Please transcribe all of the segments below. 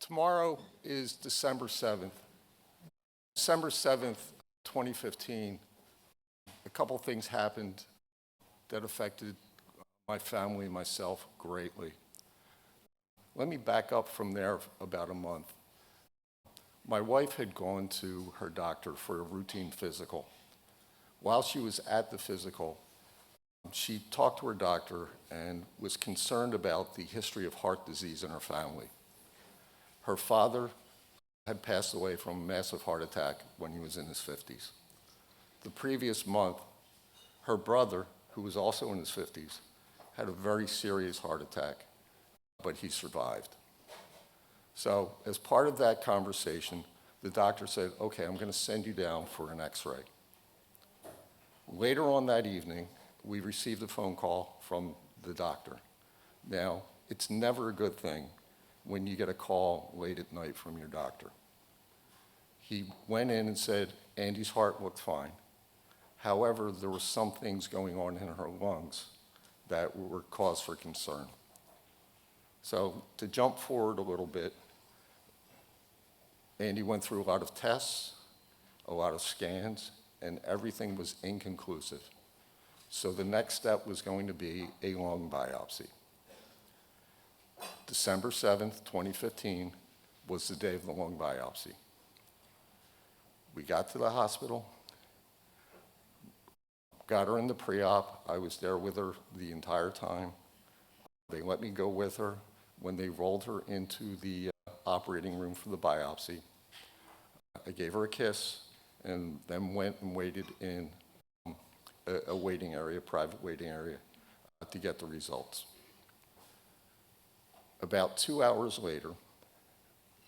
Tomorrow is December 7th. December 7th, 2015, a couple things happened that affected my family and myself greatly. Let me back up from there about a month. My wife had gone to her doctor for a routine physical. While she was at the physical, she talked to her doctor and was concerned about the history of heart disease in her family. Her father had passed away from a massive heart attack when he was in his 50s. The previous month, her brother, who was also in his 50s, had a very serious heart attack, but he survived. So as part of that conversation, the doctor said, okay, I'm going to send you down for an x-ray. Later on that evening, we received a phone call from the doctor. Now, it's never a good thing when you get a call late at night from your doctor. He went in and said, Andy's heart looked fine. However, there were some things going on in her lungs that were cause for concern. So to jump forward a little bit, Andy went through a lot of tests, a lot of scans, and everything was inconclusive. So the next step was going to be a lung biopsy. December 7th, 2015 was the day of the lung biopsy. We got to the hospital, got her in the pre-op. I was there with her the entire time. They let me go with her. When they rolled her into the operating room for the biopsy, I gave her a kiss and then went and waited in a waiting area, private waiting area, to get the results. About 2 hours later,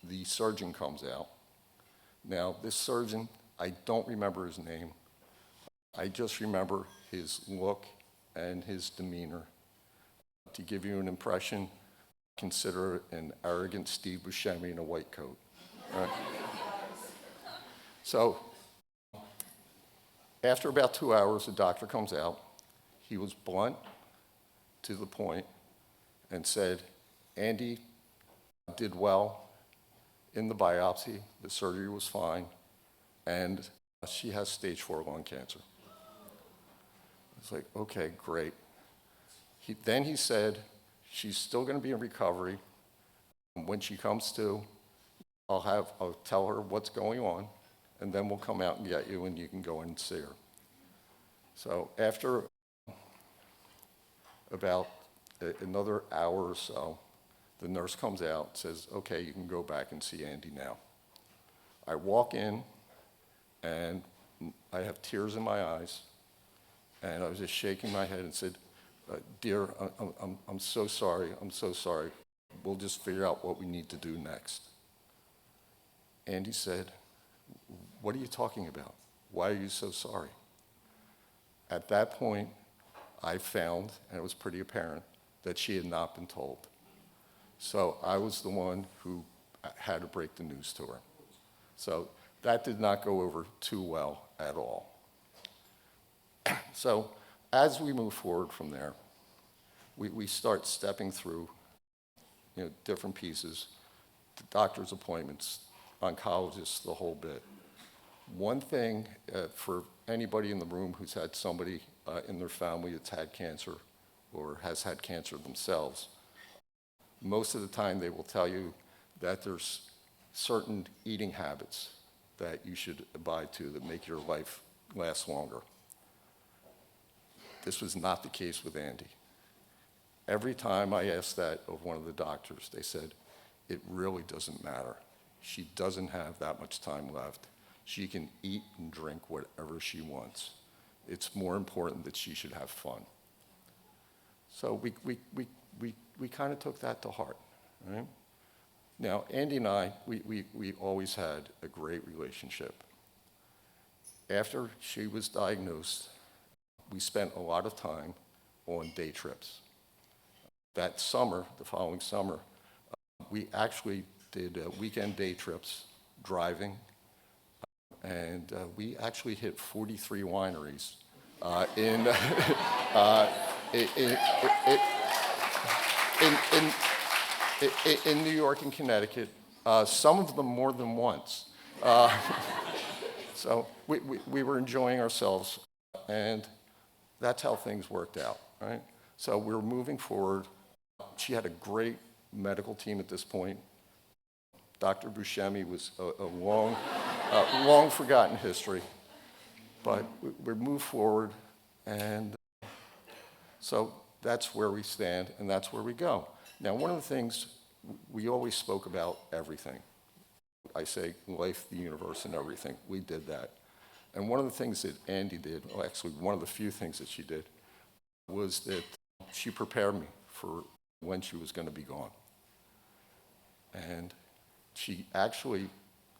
the surgeon comes out. Now, this surgeon, I don't remember his name. I just remember his look and his demeanor. To give you an impression, consider an arrogant Steve Buscemi in a white coat. Right? So, after about 2 hours, the doctor comes out. He was blunt, to the point, and said, Andy did well in the biopsy, the surgery was fine, and she has stage 4 lung cancer. It's like, okay, great. Then he said, she's still going to be in recovery. When she comes to, I'll tell her what's going on, and then we'll come out and get you, and you can go in and see her. So after about another hour or so, the nurse comes out and says, okay, you can go back and see Andy now. I walk in, and I have tears in my eyes, and I was just shaking my head and said, dear, I'm so sorry, I'm so sorry. We'll just figure out what we need to do next. Andy said, what are you talking about? Why are you so sorry? At that point, I found, and it was pretty apparent, that she had not been told. So I was the one who had to break the news to her. So that did not go over too well at all. So as we move forward from there, we start stepping through different pieces, the doctor's appointments, oncologists, the whole bit. One thing for anybody in the room who's had somebody in their family that's had cancer or has had cancer themselves, most of the time they will tell you that there's certain eating habits that you should abide to that make your life last longer. This was not the case with Andy. Every time I asked that of one of the doctors, they said, it really doesn't matter. She doesn't have that much time left. She can eat and drink whatever she wants. It's more important that she should have fun. So we kind of took that to heart, right? Now, Andy and I, we always had a great relationship. After she was diagnosed, we spent a lot of time on day trips. That summer, the following summer, we actually did weekend day trips, driving, and we actually hit 43 wineries in New York and Connecticut Some of them more than once. So we were enjoying ourselves, and that's how things worked out, right? So we were moving forward. She had a great medical team at this point. Dr. Buscemi was a long forgotten history, but we moved forward, and so that's where we stand, and that's where we go. Now, one of the things, we always spoke about everything. I say life, the universe, and everything. We did that. And one of the things that Andy did, well, actually one of the few things that she did, was that she prepared me for when she was going to be gone. And she actually,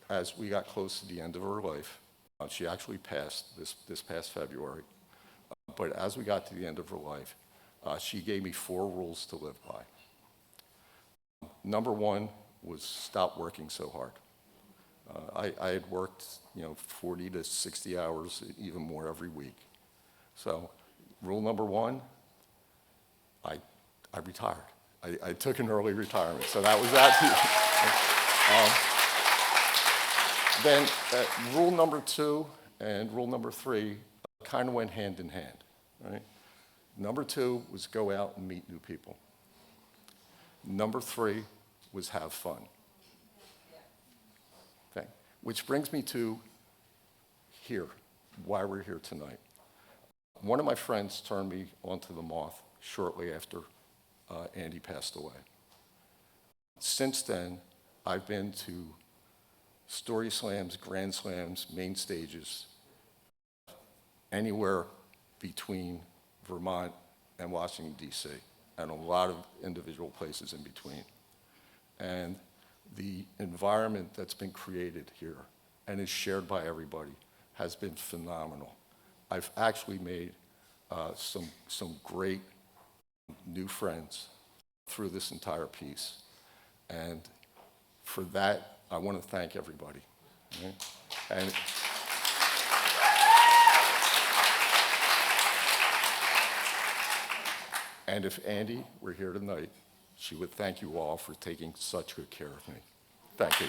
as we got close to the end of her life, she actually passed this past February. But as we got to the end of her life, she gave me 4 rules to live by. Number 1 was stop working so hard. I had worked, 40 to 60 hours, even more every week. So rule number 1, I retired. I took an early retirement, so that was that. Then rule number 2 and rule number 3 kind of went hand in hand, right? Number 2 was go out and meet new people. Number 3 was have fun. Okay. Which brings me to here, why we're here tonight. One of my friends turned me onto the Moth shortly after Andy passed away. Since then, I've been to StorySLAMs, Grand Slams, main stages, anywhere between Vermont and Washington, D.C., and a lot of individual places in between. And the environment that's been created here and is shared by everybody has been phenomenal. I've actually made some great new friends through this entire piece. And for that, I want to thank everybody. Right? And if Andy were here tonight, she would thank you all for taking such good care of me. Thank you.